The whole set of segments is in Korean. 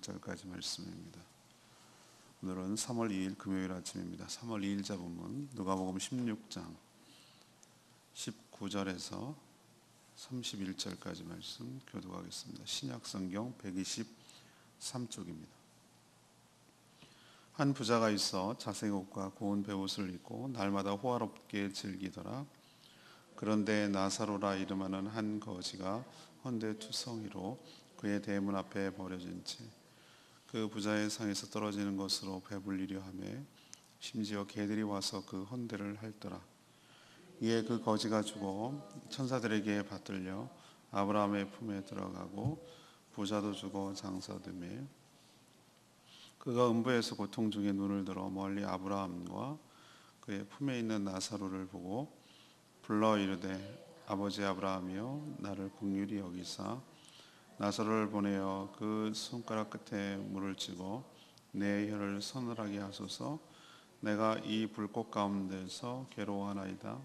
28절까지 말씀입니다. 오늘은 3월 2일 금요일 아침입니다. 3월 2일자 본문 누가복음 16장 19절에서 31절까지 말씀 교독하겠습니다. 신약성경 123쪽입니다. 한 부자가 있어 자색 옷과 고운 베옷을 입고 날마다 호화롭게 즐기더라. 그런데 나사로라 이름하는 한 거지가 헌데투성이로 그의 대문 앞에 버려진 채 그 부자의 상에서 떨어지는 것으로 배불리려 하며 심지어 개들이 와서 그 헌대를 핥더라. 이에 그 거지가 죽어 천사들에게 받들려 아브라함의 품에 들어가고 부자도 죽어 장사되매 그가 음부에서 고통 중에 눈을 들어 멀리 아브라함과 그의 품에 있는 나사로를 보고 불러 이르되 아버지 아브라함이여 나를 긍휼히 여기사 나사로를 보내어 그 손가락 끝에 물을 찌고 내 혀를 서늘하게 하소서. 내가 이 불꽃 가운데서 괴로워하나이다.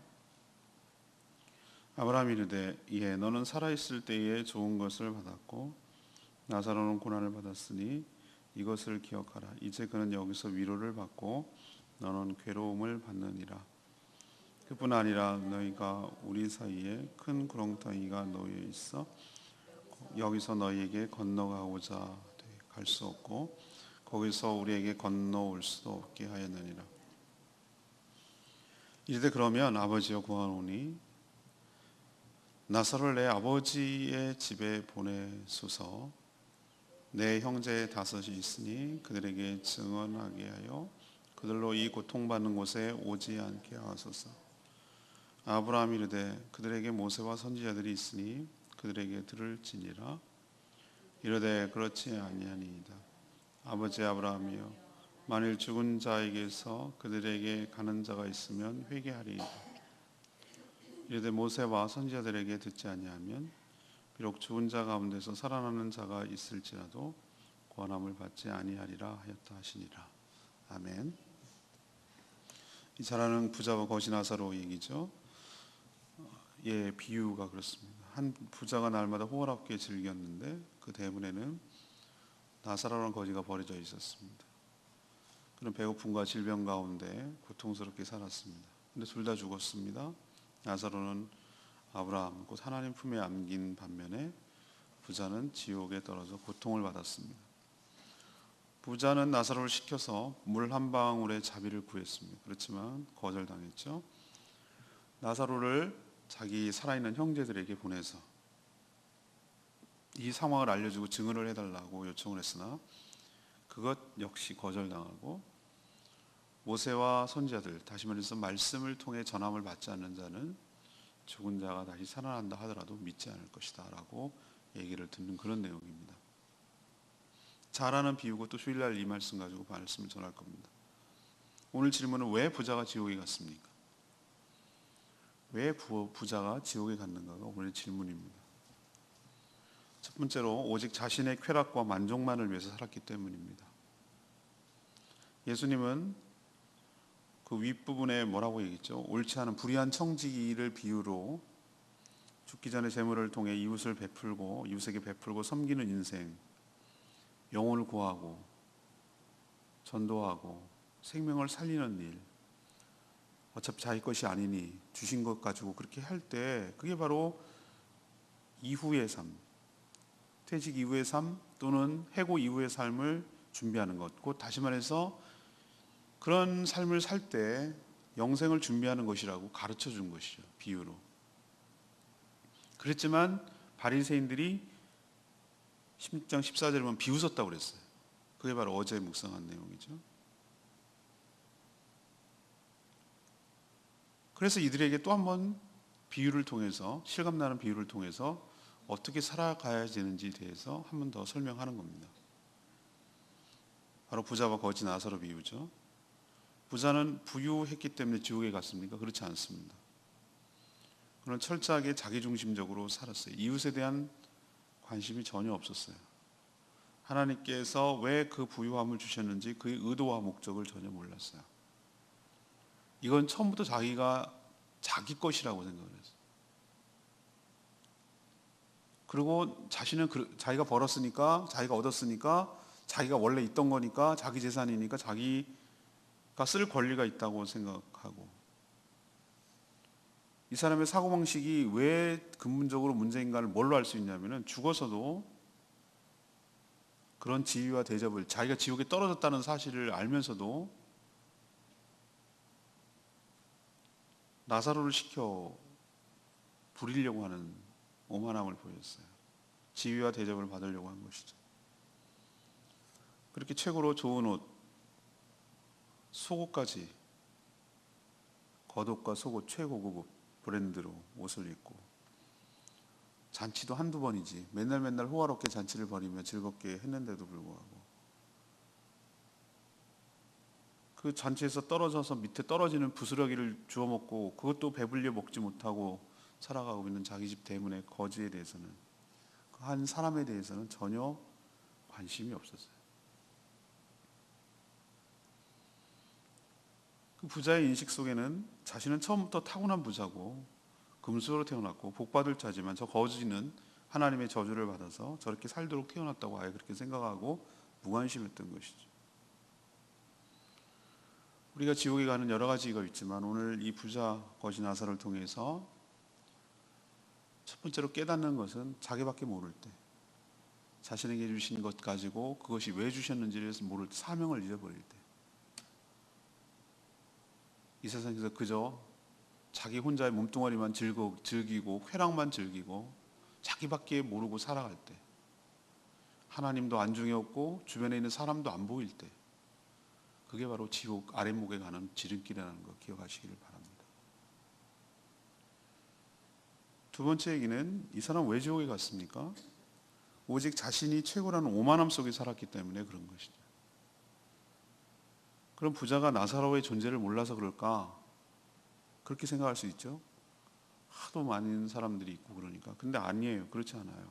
아브라함이 이르되 이에 너는 살아있을 때에 좋은 것을 받았고 나사로는 고난을 받았으니 이것을 기억하라. 이제 그는 여기서 위로를 받고 너는 괴로움을 받느니라. 그뿐 아니라 너희가 우리 사이에 큰 구렁텅이가 놓여 있어 여기서 너희에게 건너가고자 갈 수 없고 거기서 우리에게 건너올 수도 없게 하였느니라. 이르되 그러면 아버지여 구하노니 나사로를 내 아버지의 집에 보내소서. 내 형제 다섯이 있으니 그들에게 증언하게 하여 그들로 이 고통받는 곳에 오지 않게 하소서. 아브라함이 이르되 그들에게 모세와 선지자들이 있으니 그들에게 들을지니라. 이르되 그렇지 아니하니이다. 아버지 아브라함이여 만일 죽은 자에게서 그들에게 가는 자가 있으면 회개하리이다. 이르되 모세와 선지자들에게 듣지 아니하면 비록 죽은 자 가운데서 살아나는 자가 있을지라도 구원함을 받지 아니하리라 하였다 하시니라. 아멘. 이 잘 아는 부자와 거지 나사로 얘기죠. 예, 비유가 그렇습니다. 한 부자가 날마다 호화롭게 즐겼는데 그 대문에는 나사로라는 거지가 버려져 있었습니다. 그는 배고픔과 질병 가운데 고통스럽게 살았습니다. 그런데 둘 다 죽었습니다. 나사로는 아브라함 곧 하나님 품에 안긴 반면에 부자는 지옥에 떨어져 고통을 받았습니다. 부자는 나사로를 시켜서 물 한 방울의 자비를 구했습니다. 그렇지만 거절당했죠. 나사로를 자기 살아있는 형제들에게 보내서 이 상황을 알려주고 증언을 해달라고 요청을 했으나 그것 역시 거절당하고 모세와 선지자들, 다시 말해서 말씀을 통해 전함을 받지 않는 자는 죽은 자가 다시 살아난다 하더라도 믿지 않을 것이다 라고 얘기를 듣는 그런 내용입니다. 잘 아는 비유고 또 주일날 이 말씀 가지고 말씀을 전할 겁니다. 오늘 질문은 왜 부자가 지옥에 갔습니까? 왜 부자가 지옥에 갔는가가 오늘의 질문입니다. 첫 번째로 오직 자신의 쾌락과 만족만을 위해서 살았기 때문입니다. 예수님은 그 윗부분에 뭐라고 얘기했죠? 옳지 않은 불의한 청지기를 비유로 죽기 전에 재물을 통해 이웃에게 베풀고 섬기는 인생, 영혼을 구하고 전도하고 생명을 살리는 일, 어차피 자기 것이 아니니 주신 것 가지고 그렇게 할 때 그게 바로 이후의 삶, 퇴직 이후의 삶 또는 해고 이후의 삶을 준비하는 것, 곧 다시 말해서 그런 삶을 살 때 영생을 준비하는 것이라고 가르쳐 준 것이죠. 비유로. 그랬지만 바리새인들이 16장 14절에 보면 비웃었다고 그랬어요. 그게 바로 어제 묵상한 내용이죠. 그래서 이들에게 또 한 번 비유를 통해서, 실감나는 비유를 통해서 어떻게 살아가야 되는지에 대해서 한 번 더 설명하는 겁니다. 바로 부자와 거지 나사로 비유죠. 부자는 부유했기 때문에 지옥에 갔습니까? 그렇지 않습니다. 그는 철저하게 자기중심적으로 살았어요. 이웃에 대한 관심이 전혀 없었어요. 하나님께서 왜 그 부유함을 주셨는지 그의 의도와 목적을 전혀 몰랐어요. 이건 처음부터 자기가 자기 것이라고 생각을 했어요. 그리고 자기가 벌었으니까, 자기가 얻었으니까 자기가 원래 있던 거니까, 자기 재산이니까 자기가 쓸 권리가 있다고 생각하고, 이 사람의 사고방식이 왜 근본적으로 문제인가를 뭘로 알 수 있냐면은, 죽어서도 그런 지위와 대접을, 자기가 지옥에 떨어졌다는 사실을 알면서도 나사로를 시켜 부리려고 하는 오만함을 보였어요. 지위와 대접을 받으려고 한 것이죠. 그렇게 최고로 좋은 옷, 속옷까지, 겉옷과 속옷 최고급 브랜드로 옷을 입고, 잔치도 한두 번이지 맨날 호화롭게 잔치를 벌이며 즐겁게 했는데도 불구하고 그 잔치에서 떨어져서 밑에 떨어지는 부스러기를 주워 먹고, 그것도 배불려 먹지 못하고 살아가고 있는 자기 집 대문의 거지에 대해서는, 그 한 사람에 대해서는 전혀 관심이 없었어요. 그 부자의 인식 속에는 자신은 처음부터 타고난 부자고 금수저로 태어났고 복받을 자지만, 저 거지는 하나님의 저주를 받아서 저렇게 살도록 태어났다고 아예 그렇게 생각하고 무관심했던 것이죠. 우리가 지옥에 가는 여러 가지 이가 있지만, 오늘 이 부자 거지 나사로를 통해서 첫 번째로 깨닫는 것은, 자기밖에 모를 때, 자신에게 주신 것 가지고 그것이 왜 주셨는지를 모를 때, 사명을 잊어버릴 때, 이 세상에서 그저 자기 혼자의 몸뚱아리만 즐기고 쾌락만 즐기고 자기밖에 모르고 살아갈 때, 하나님도 안중에 없고 주변에 있는 사람도 안 보일 때, 그게 바로 지옥 아랫목에 가는 지름길이라는 거 기억하시기를 바랍니다. 두 번째 얘기는, 이 사람 왜 지옥에 갔습니까? 오직 자신이 최고라는 오만함 속에 살았기 때문에 그런 것이죠. 그럼 부자가 나사로의 존재를 몰라서 그럴까? 그렇게 생각할 수 있죠. 하도 많은 사람들이 있고 그러니까. 근데 아니에요. 그렇지 않아요.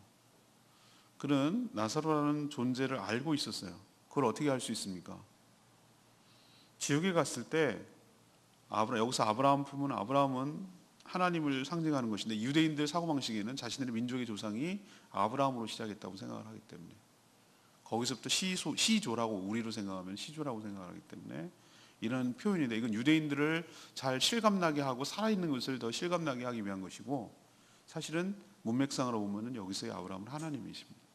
그는 나사로라는 존재를 알고 있었어요. 그걸 어떻게 알 수 있습니까? 지옥에 갔을 때, 여기서 아브라함 품은, 아브라함은 하나님을 상징하는 것인데, 유대인들 사고방식에는 자신들의 민족의 조상이 아브라함으로 시작했다고 생각을 하기 때문에, 거기서부터 시조라고, 우리로 생각하면 시조라고 생각하기 때문에 이런 표현인데, 이건 유대인들을 잘 실감나게 하고 살아있는 것을 더 실감나게 하기 위한 것이고, 사실은 문맥상으로 보면 여기서의 아브라함은 하나님이십니다.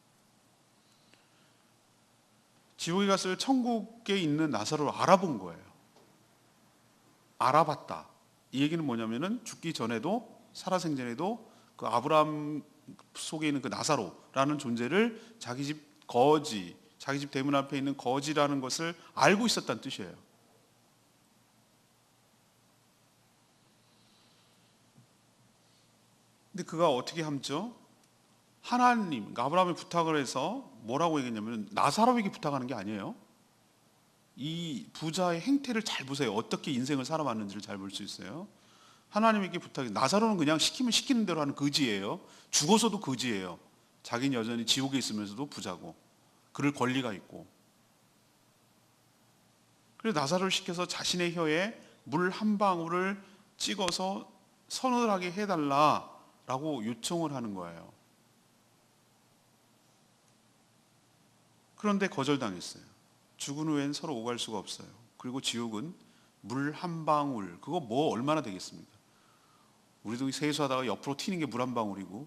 지옥에 갔을 천국에 있는 나사로를 알아본 거예요. 알아봤다. 이 얘기는 뭐냐면은, 죽기 전에도 살아생전에도 그 아브라함 속에 있는 그 나사로라는 존재를 자기 집 거지, 자기 집 대문 앞에 있는 거지라는 것을 알고 있었다는 뜻이에요. 근데 그가 어떻게 함죠? 하나님, 그러니까 아브라함이 부탁을 해서 뭐라고 얘기했냐면, 나사로에게 부탁하는 게 아니에요. 이 부자의 행태를 잘 보세요. 어떻게 인생을 살아왔는지를 잘 볼 수 있어요. 하나님에게 부탁해. 나사로는 그냥 시키면 시키는 대로 하는 거지예요. 죽어서도 거지예요. 자기는 여전히 지옥에 있으면서도 부자고 그럴 권리가 있고. 그래서 나사로를 시켜서 자신의 혀에 물 한 방울을 찍어서 서늘하게 해달라라고 요청을 하는 거예요. 그런데 거절당했어요. 죽은 후엔 서로 오갈 수가 없어요. 그리고 지옥은 물 한 방울, 그거 뭐 얼마나 되겠습니까? 우리도 세수하다가 옆으로 튀는 게 물 한 방울이고,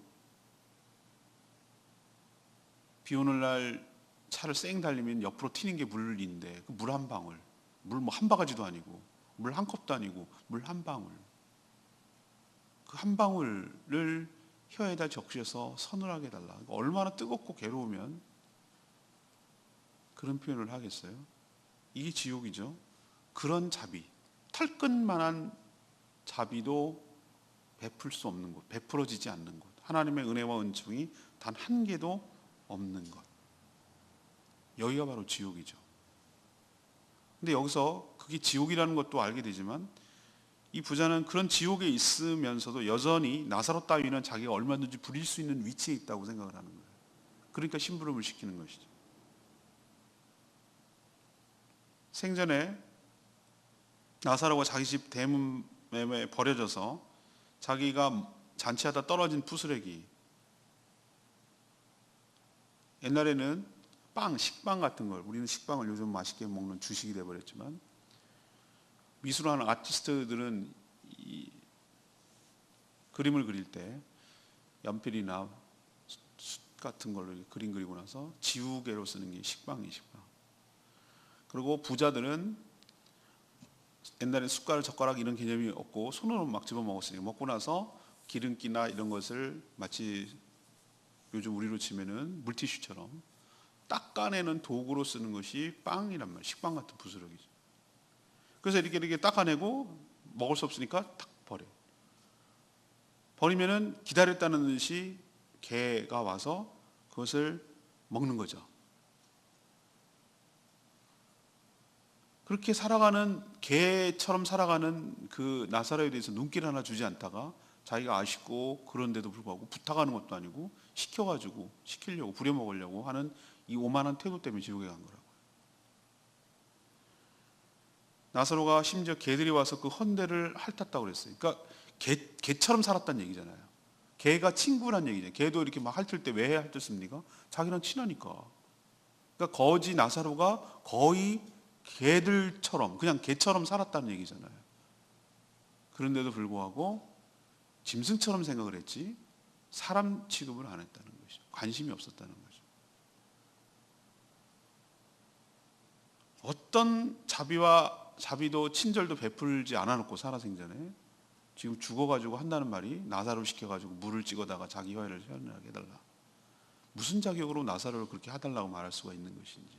비 오는 날 차를 쌩 달리면 옆으로 튀는 게 물인데, 그 물 한 방울, 물 뭐 한 바가지도 아니고, 물 한 컵도 아니고, 물 한 방울. 그 한 방울을 혀에다 적셔서 서늘하게 달라. 얼마나 뜨겁고 괴로우면 그런 표현을 하겠어요? 이게 지옥이죠. 그런 자비, 털끝만한 자비도 베풀 수 없는 곳, 베풀어지지 않는 곳, 하나님의 은혜와 은총이 단 한 개도 없는 것, 여기가 바로 지옥이죠. 근데 여기서 그게 지옥이라는 것도 알게 되지만, 이 부자는 그런 지옥에 있으면서도 여전히 나사로 따위는 자기가 얼마든지 부릴 수 있는 위치에 있다고 생각을 하는 거예요. 그러니까 심부름을 시키는 것이죠. 생전에 나사로가 자기 집 대문에 버려져서 자기가 잔치하다 떨어진 푸스레기, 옛날에는 빵, 식빵 같은 걸, 우리는 식빵을 요즘 맛있게 먹는 주식이 돼버렸지만, 미술하는 아티스트들은 이 그림을 그릴 때 연필이나 숫 같은 걸로 그림 그리고 나서 지우개로 쓰는 게 식빵이에요, 식빵. 그리고 부자들은 옛날에 숟가락, 젓가락 이런 개념이 없고 손으로 막 집어 먹었으니까 먹고 나서 기름기나 이런 것을 마치 요즘 우리로 치면은 물티슈처럼 닦아내는 도구로 쓰는 것이 빵이란 말이에요. 식빵 같은 부스러기죠. 그래서 이렇게 닦아내고 먹을 수 없으니까 탁 버려. 버리면은 기다렸다는 듯이 개가 와서 그것을 먹는 거죠. 그렇게 살아가는, 개처럼 살아가는 그 나사로에 대해서 눈길 하나 주지 않다가 자기가 아쉽고 그런데도 불구하고 부탁하는 것도 아니고 시키려고 부려먹으려고 하는 이 오만한 태도 때문에 지옥에 간 거라고요. 나사로가 심지어 개들이 와서 그 헌대를 핥았다고 그랬어요. 그러니까 개처럼 살았다는 얘기잖아요. 개가 친구란 얘기잖아요. 개도 이렇게 막 핥을 때 왜 핥았습니까? 자기랑 친하니까. 그러니까 거지 나사로가 거의 개들처럼, 그냥 개처럼 살았다는 얘기잖아요. 그런데도 불구하고 짐승처럼 생각을 했지 사람 취급을 안 했다는 것이죠. 관심이 없었다는 거죠. 어떤 자비도 친절도 베풀지 않아놓고 살아생전에 지금 죽어가지고 한다는 말이 나사로 시켜가지고 물을 찍어다가 자기 혀를 시원하게 해달라. 무슨 자격으로 나사로를 그렇게 해달라고 말할 수가 있는 것인지.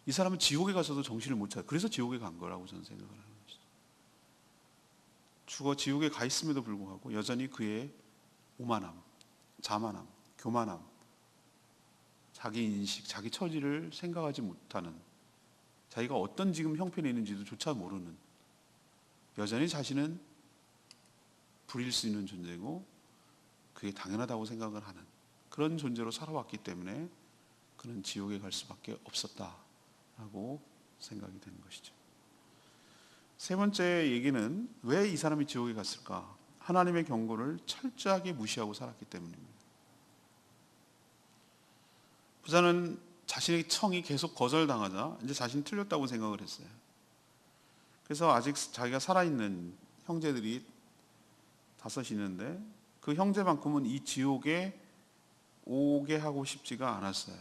이 사람은 지옥에 가서도 정신을 못 차려. 그래서 지옥에 간 거라고 저는 생각을 하는 것이죠. 죽어 지옥에 가 있음에도 불구하고 여전히 그의 오만함, 자만함, 교만함, 자기 인식, 자기 처지를 생각하지 못하는, 자기가 어떤 지금 형편에 있는지도 조차 모르는, 여전히 자신은 부릴 수 있는 존재고 그게 당연하다고 생각을 하는 그런 존재로 살아왔기 때문에 그는 지옥에 갈 수밖에 없었다라고 생각이 되는 것이죠. 세 번째 얘기는 왜 이 사람이 지옥에 갔을까? 하나님의 경고를 철저하게 무시하고 살았기 때문입니다. 부자는 자신의 청이 계속 거절당하자 이제 자신이 틀렸다고 생각을 했어요. 그래서 아직 자기가 살아있는 형제들이 5 있는데 그 형제만큼은 이 지옥에 오게 하고 싶지가 않았어요.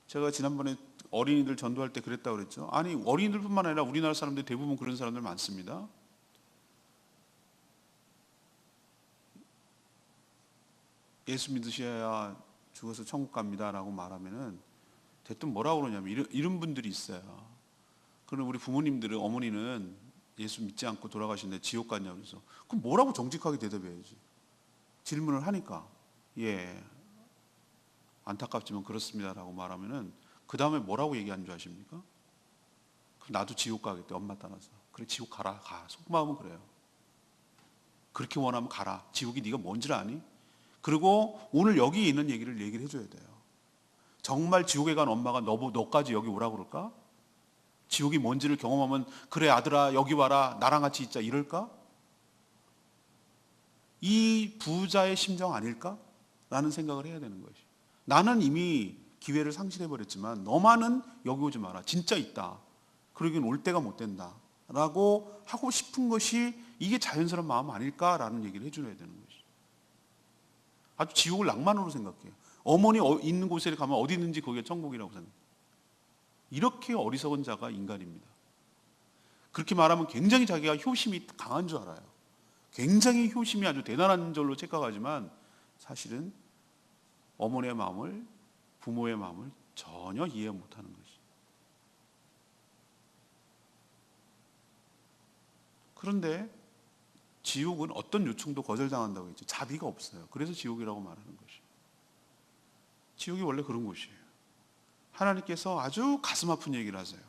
제가 지난번에 어린이들 전도할 때 그랬다고 그랬죠. 아니, 어린이들뿐만 아니라 우리나라 사람들 대부분 그런 사람들 많습니다. 예수 믿으셔야 죽어서 천국 갑니다라고 말하면은 대뜸 뭐라고 그러냐면 이런 분들이 있어요. 그럼 우리 부모님들은, 어머니는 예수 믿지 않고 돌아가시는데 지옥 갔냐고 그래서 그럼 뭐라고 정직하게 대답해야지. 질문을 하니까 예, 안타깝지만 그렇습니다라고 말하면은 그 다음에 뭐라고 얘기하는 줄 아십니까? 그럼 나도 지옥 가겠대, 엄마 따라서. 그래, 지옥 가라, 가. 속마음은 그래요. 그렇게 원하면 가라. 지옥이 네가 뭔지를 아니? 그리고 오늘 여기 있는 얘기를 해줘야 돼요. 정말 지옥에 간 엄마가 너까지 여기 오라고 그럴까? 지옥이 뭔지를 경험하면 그래 아들아 여기 와라 나랑 같이 있자 이럴까? 이 부자의 심정 아닐까? 라는 생각을 해야 되는 것이. 나는 이미 기회를 상실해버렸지만 너만은 여기 오지 마라. 진짜 있다. 그러긴 올 때가 못 된다. 라고 하고 싶은 것이 이게 자연스러운 마음 아닐까라는 얘기를 해줘야 되는 것이. 아주 지옥을 낭만으로 생각해요. 어머니 있는 곳에 가면 어디 있는지 거기가 천국이라고 생각해요. 이렇게 어리석은 자가 인간입니다. 그렇게 말하면 굉장히 자기가 효심이 강한 줄 알아요. 굉장히 효심이 아주 대단한 줄로 착각하지만 사실은 어머니의 마음을, 부모의 마음을 전혀 이해 못하는 것이. 그런데 지옥은 어떤 요청도 거절당한다고 했죠. 자비가 없어요. 그래서 지옥이라고 말하는 것이. 지옥이 원래 그런 곳이에요. 하나님께서 아주 가슴 아픈 얘기를 하세요.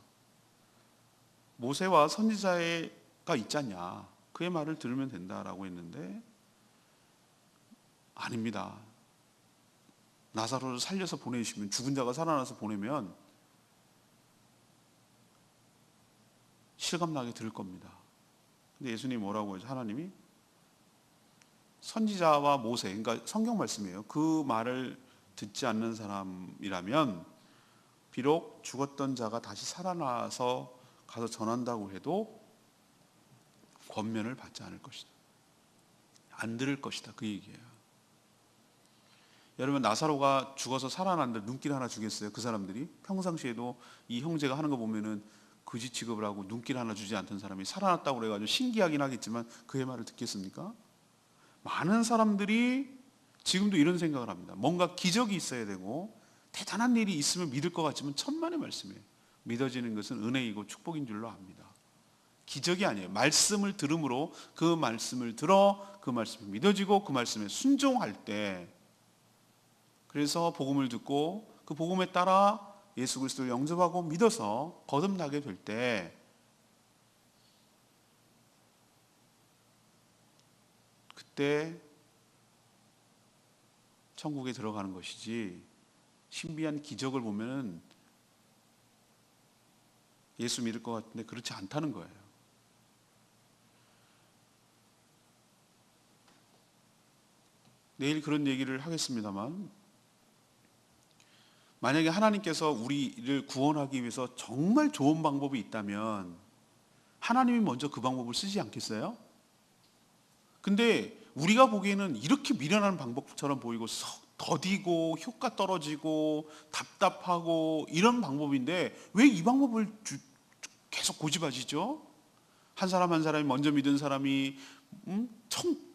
모세와 선지자가 있잖냐, 그의 말을 들으면 된다라고 했는데 아닙니다. 나사로를 살려서 보내시면, 죽은 자가 살아나서 보내면 실감나게 들을 겁니다. 근데 예수님이 뭐라고 하죠? 하나님이 선지자와 모세, 그러니까 성경 말씀이에요. 그 말을 듣지 않는 사람이라면 비록 죽었던 자가 다시 살아나서 가서 전한다고 해도 권면을 받지 않을 것이다. 안 들을 것이다. 그 얘기예요. 여러분, 나사로가 죽어서 살아났는데 눈길 하나 주겠어요? 그 사람들이 평상시에도 이 형제가 하는 거 보면은 거지 취급을 하고 눈길 하나 주지 않던 사람이 살아났다고 그래가지고 신기하긴 하겠지만 그의 말을 듣겠습니까? 많은 사람들이 지금도 이런 생각을 합니다. 뭔가 기적이 있어야 되고 대단한 일이 있으면 믿을 것 같지만 천만의 말씀이에요. 믿어지는 것은 은혜이고 축복인 줄로 압니다. 기적이 아니에요. 말씀을 들음으로 그 말씀을 들어 그 말씀이 믿어지고 그 말씀에 순종할 때, 그래서 복음을 듣고 그 복음에 따라 예수 그리스도를 영접하고 믿어서 거듭나게 될 때, 그때 천국에 들어가는 것이지, 신비한 기적을 보면은 예수 믿을 것 같은데 그렇지 않다는 거예요. 내일 그런 얘기를 하겠습니다만, 만약에 하나님께서 우리를 구원하기 위해서 정말 좋은 방법이 있다면 하나님이 먼저 그 방법을 쓰지 않겠어요? 근데 우리가 보기에는 이렇게 미련한 방법처럼 보이고 더디고 효과 떨어지고 답답하고 이런 방법인데 왜 이 방법을 계속 고집하시죠? 한 사람 한 사람이 먼저 믿은 사람이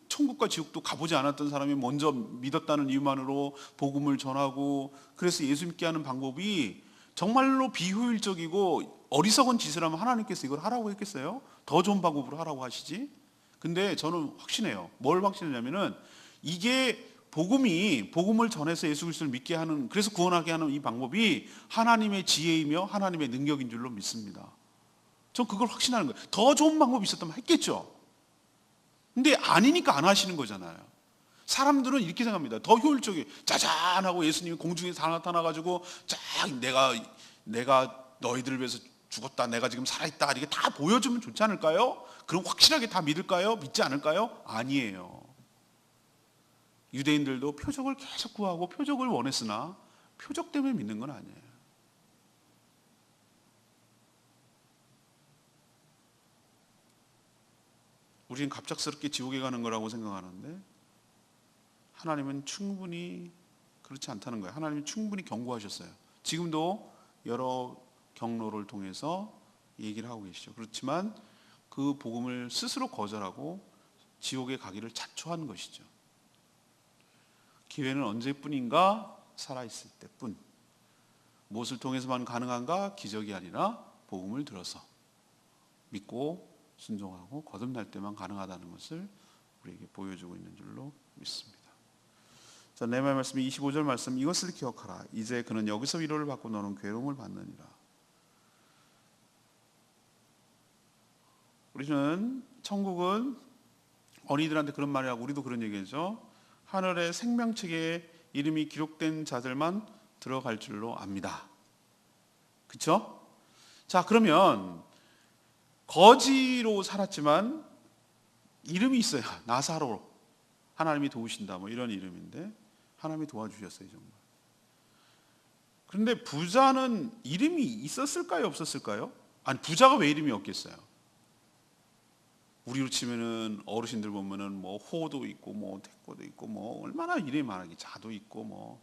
천국과 지옥도 가보지 않았던 사람이 먼저 믿었다는 이유만으로 복음을 전하고, 그래서 예수 믿게 하는 방법이 정말로 비효율적이고 어리석은 짓을 하면 하나님께서 이걸 하라고 했겠어요? 더 좋은 방법으로 하라고 하시지? 근데 저는 확신해요. 뭘 확신하냐면은 이게 복음을 전해서 예수 그리스도를 믿게 하는, 그래서 구원하게 하는 이 방법이 하나님의 지혜이며 하나님의 능력인 줄로 믿습니다. 전 그걸 확신하는 거예요. 더 좋은 방법이 있었다면 했겠죠. 근데 아니니까 안 하시는 거잖아요. 사람들은 이렇게 생각합니다. 더 효율적이 짜잔하고 예수님이 공중에서 다 나타나가지고 쫙 내가 너희들을 위해서 죽었다, 내가 지금 살아있다, 이렇게 다 보여주면 좋지 않을까요? 그럼 확실하게 다 믿을까요? 믿지 않을까요? 아니에요. 유대인들도 표적을 계속 구하고 표적을 원했으나 표적 때문에 믿는 건 아니에요. 우리는 갑작스럽게 지옥에 가는 거라고 생각하는데 하나님은 충분히 그렇지 않다는 거예요. 하나님은 충분히 경고하셨어요. 지금도 여러 경로를 통해서 얘기를 하고 계시죠. 그렇지만 그 복음을 스스로 거절하고 지옥에 가기를 자초한 것이죠. 기회는 언제뿐인가? 살아있을 때뿐. 무엇을 통해서만 가능한가? 기적이 아니라 복음을 들어서 믿고 순종하고 거듭날 때만 가능하다는 것을 우리에게 보여주고 있는 줄로 믿습니다. 자, 네 말씀 25절 말씀, 이것을 기억하라. 이제 그는 여기서 위로를 받고 너는 괴로움을 받느니라. 우리는 천국은 어린이들한테 그런 말을 하고 우리도 그런 얘기죠. 하늘의 생명책에 이름이 기록된 자들만 들어갈 줄로 압니다. 그렇죠? 자, 그러면 거지로 살았지만 이름이 있어요. 나사로. 하나님이 도우신다, 뭐 이런 이름인데 하나님이 도와주셨어요, 정말. 그런데 부자는 이름이 있었을까요, 없었을까요? 아니, 부자가 왜 이름이 없겠어요? 우리로 치면은 어르신들 보면은 뭐 호도 있고 뭐 태고도 있고 뭐 얼마나 이름이 많아요. 자도 있고 뭐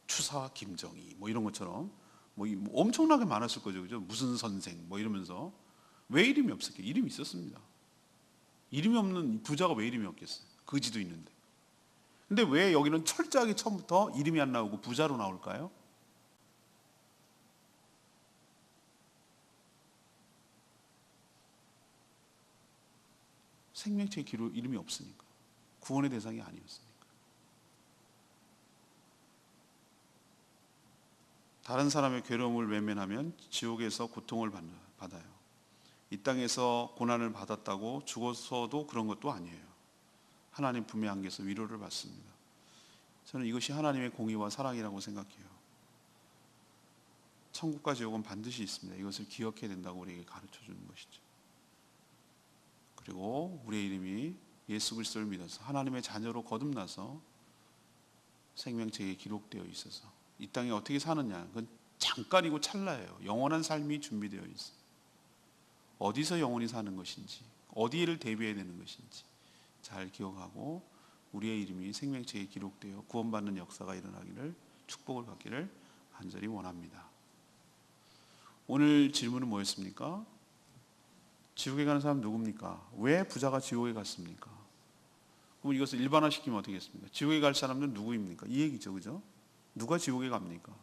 추사 김정희 뭐 이런 것처럼 뭐 엄청나게 많았을 거죠, 그죠? 무슨 선생 뭐 이러면서. 왜 이름이 없을까요? 이름이 있었습니다. 이름이 없는 부자가 왜 이름이 없겠어요? 거지도 있는데. 근데 왜 여기는 철저하게 처음부터 이름이 안 나오고 부자로 나올까요? 생명책에 기록 이름이 없으니까. 구원의 대상이 아니었으니까. 다른 사람의 괴로움을 외면하면 지옥에서 고통을 받아요. 이 땅에서 고난을 받았다고 죽어서도 그런 것도 아니에요. 하나님 품의 안겨서 위로를 받습니다. 저는 이것이 하나님의 공의와 사랑이라고 생각해요. 천국과 지옥은 반드시 있습니다. 이것을 기억해야 된다고 우리에게 가르쳐 주는 것이죠. 그리고 우리의 이름이 예수 그리스도를 믿어서 하나님의 자녀로 거듭나서 생명책에 기록되어 있어서 이 땅에 어떻게 사느냐, 그건 잠깐이고 찰나예요. 영원한 삶이 준비되어 있어요. 어디서 영원히 사는 것인지, 어디를 대비해야 되는 것인지 잘 기억하고 우리의 이름이 생명책에 기록되어 구원받는 역사가 일어나기를, 축복을 받기를 간절히 원합니다. 오늘 질문은 뭐였습니까? 지옥에 가는 사람 누굽니까? 왜 부자가 지옥에 갔습니까? 그럼 이것을 일반화시키면 어떻게 겠습니까? 지옥에 갈 사람들은 누구입니까? 이 얘기죠, 그죠? 누가 지옥에 갑니까?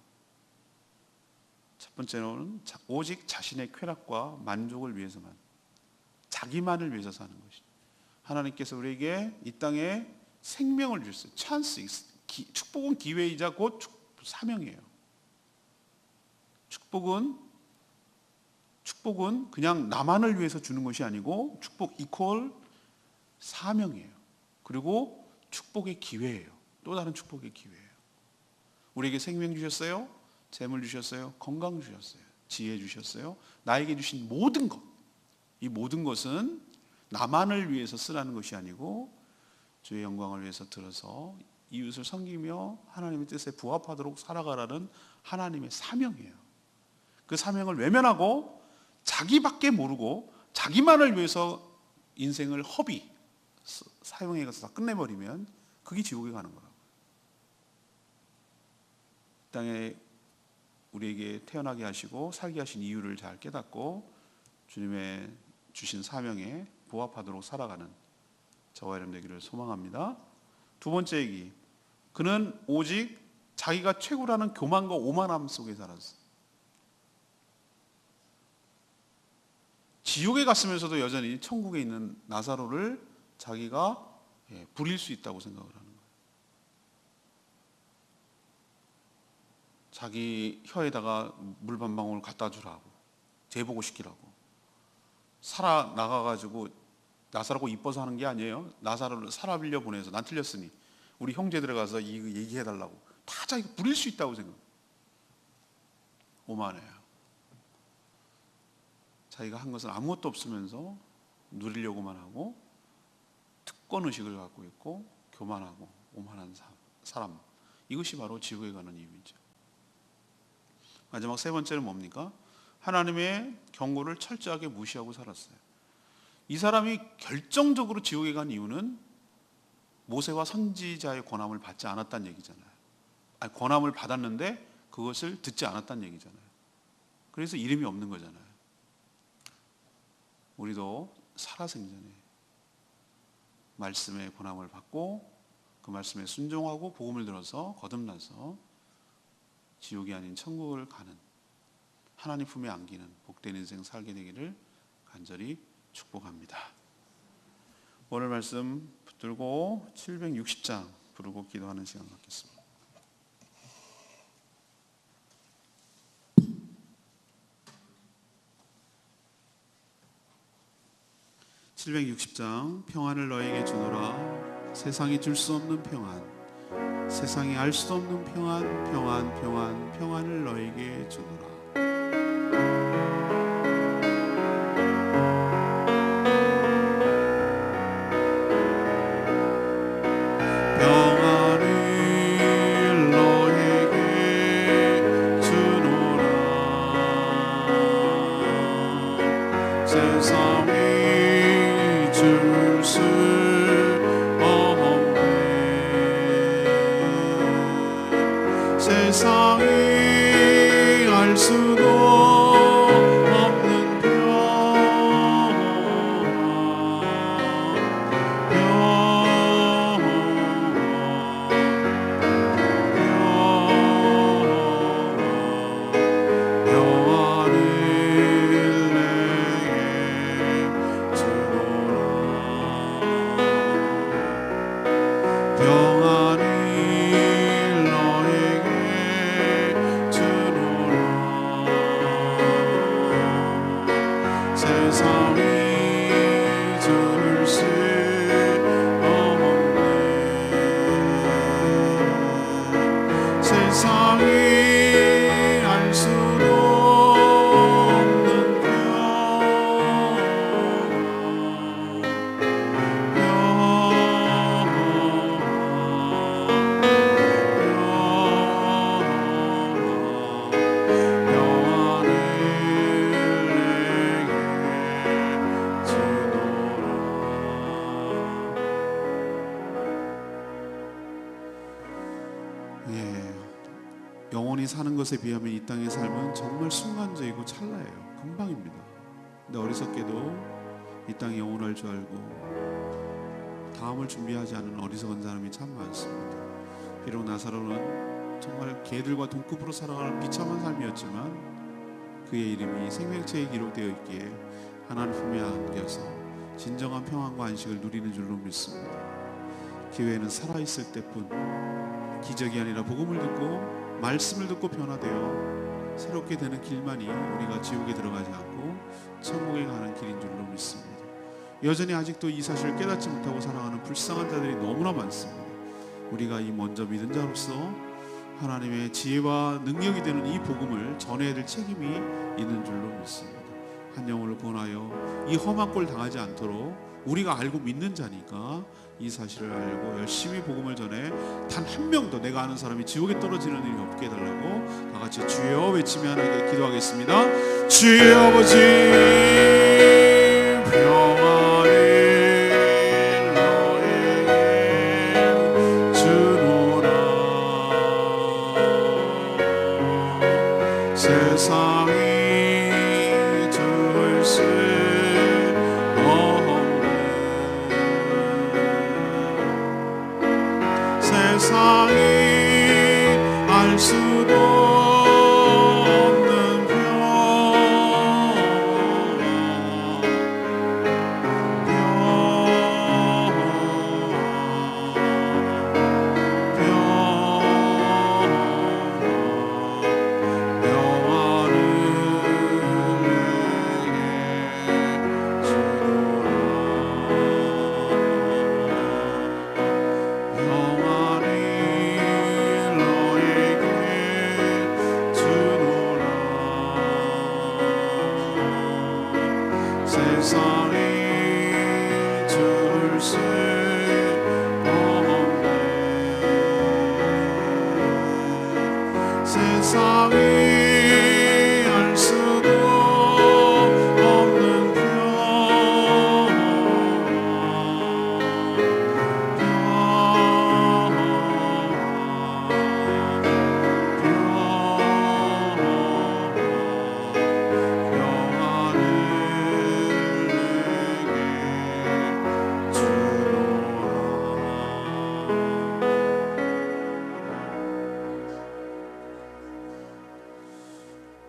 첫 번째로는 오직 자신의 쾌락과 만족을 위해서만, 자기만을 위해서 사는 것이죠. 하나님께서 우리에게 이 땅에 생명을 주셨어요. 찬스, 축복은 기회이자 곧 사명이에요. 축복은 그냥 나만을 위해서 주는 것이 아니고 축복 이퀄 사명이에요. 그리고 축복의 기회예요. 또 다른 축복의 기회예요. 우리에게 생명 주셨어요. 재물 주셨어요. 건강 주셨어요. 지혜 주셨어요. 나에게 주신 모든 것, 이 모든 것은 나만을 위해서 쓰라는 것이 아니고 주의 영광을 위해서 들어서 이웃을 섬기며 하나님의 뜻에 부합하도록 살아가라는 하나님의 사명이에요. 그 사명을 외면하고 자기밖에 모르고 자기만을 위해서 인생을 사용해서 다 끝내버리면 그게 지옥에 가는 거라고. 이 땅에 우리에게 태어나게 하시고 살게 하신 이유를 잘 깨닫고 주님의 주신 사명에 부합하도록 살아가는 저와 여러분 되기를 소망합니다. 두 번째 얘기, 그는 오직 자기가 최고라는 교만과 오만함 속에 살았어요. 지옥에 갔으면서도 여전히 천국에 있는 나사로를 자기가 부릴 수 있다고 생각을 하는 거예요. 자기 혀에다가 물 한 방울 갖다 주라고, 재보고 시키라고. 나가가지고 나사로가 이뻐서 하는 게 아니에요. 나사로를 살아빌려 보내서 난 틀렸으니 우리 형제 들어가서 이거 얘기해달라고 다 자기가 부릴 수 있다고 생각해요. 오만해요. 자기가 한 것은 아무것도 없으면서 누리려고만 하고 특권의식을 갖고 있고 교만하고 오만한 사람, 이것이 바로 지옥에 가는 이유이죠. 마지막 세 번째는 뭡니까? 하나님의 경고를 철저하게 무시하고 살았어요. 이 사람이 결정적으로 지옥에 간 이유는 모세와 선지자의 권함을 받지 않았다는 얘기잖아요. 아니, 권함을 받았는데 그것을 듣지 않았다는 얘기잖아요. 그래서 이름이 없는 거잖아요. 우리도 살아생전에 말씀의 권함을 받고 그 말씀에 순종하고 복음을 들어서 거듭나서 지옥이 아닌 천국을 가는, 하나님 품에 안기는 복된 인생 살게 되기를 간절히 축복합니다. 오늘 말씀 붙들고 760장 부르고 기도하는 시간 갖겠습니다. 760장. 평안을 너에게 주노라. 세상이 줄 수 없는 평안, 세상이 알 수 없는 평안을 너에게 주노라. 세상이 알 수도 없는 평안을 내게 주노라. 평안을 너에게 주노라. 영원히 사는 것에 비하면 이 땅의 삶은 정말 순간적이고 찰나예요. 금방입니다. 근데 어리석게도 이 땅이 영원할 줄 알고 다음을 준비하지 않은 어리석은 사람이 참 많습니다. 비록 나사로는 정말 개들과 동급으로 살아가는 비참한 삶이었지만 그의 이름이 생명책에 기록되어 있기에 하나님 품에 안겨서 진정한 평안과 안식을 누리는 줄로 믿습니다. 기회는 살아있을 때뿐, 기적이 아니라 복음을 듣고 말씀을 듣고 변화되어 새롭게 되는 길만이 우리가 지옥에 들어가지 않고 천국에 가는 길인 줄로 믿습니다. 여전히 아직도 이 사실을 깨닫지 못하고 살아가는 불쌍한 자들이 너무나 많습니다. 우리가 이 먼저 믿은 자로서 하나님의 지혜와 능력이 되는 이 복음을 전해야 될 책임이 있는 줄로 믿습니다. 한 영혼을 구원하여 이 험한 꼴 당하지 않도록 우리가 알고 믿는 자니까 이 사실을 알고 열심히 복음을 전해 단 한 명도 내가 아는 사람이 지옥에 떨어지는 일이 없게 해달라고 다 같이 주여 외치며 하나님께 기도하겠습니다. 주여 아버지, 평안이 너에게 주노라. 세상이 주를 세상이 알 수도 없는 세상이 주를 수 없네. 세상이 알 수도 없는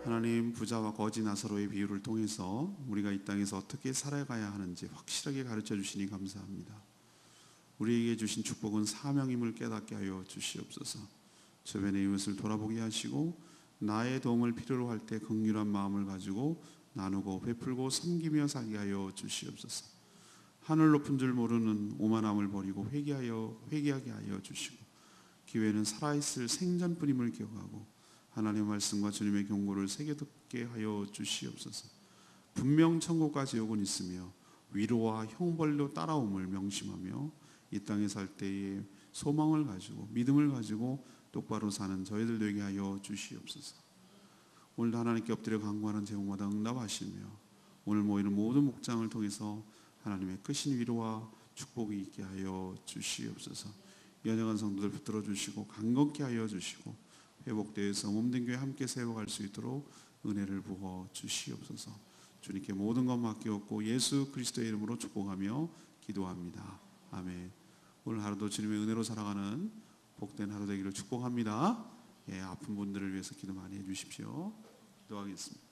하나님, 부자와 거지 나사로의 비유를 통해서 우리가 이 땅에서 어떻게 살아가야 하는지 확실하게 가르쳐 주시니 감사합니다. 우리에게 주신 축복은 사명임을 깨닫게 하여 주시옵소서. 주변의 이웃을 돌아보게 하시고 나의 도움을 필요로 할 때 긍휼한 마음을 가지고 나누고 베풀고 섬기며 살게 하여 주시옵소서. 하늘 높은 줄 모르는 오만함을 버리고 회개하게 하여 주시고 기회는 살아있을 생전뿐임을 기억하고 하나님의 말씀과 주님의 경고를 새겨듣게 하여 주시옵소서. 분명 천국과 지옥은 있으며 위로와 형벌로 따라옴을 명심하며 이 땅에 살 때에 소망을 가지고 믿음을 가지고 똑바로 사는 저희들 되게 하여 주시옵소서. 오늘도 하나님께 엎드려 간구하는 제목마다 응답하시며 오늘 모이는 모든 목장을 통해서 하나님의 크신 위로와 축복이 있게 하여 주시옵소서. 연약한 성도들 붙들어 주시고 강건케 하여 주시고 회복되어서 몸된 교회 함께 세워갈 수 있도록 은혜를 부어 주시옵소서. 주님께 모든 것 맡기옵고 예수 그리스도의 이름으로 축복하며 기도합니다. 아멘. 오늘 하루도 주님의 은혜로 살아가는 복된 하루 되기를 축복합니다. 아픈 분들을 위해서 기도 많이 해주십시오. 기도하겠습니다.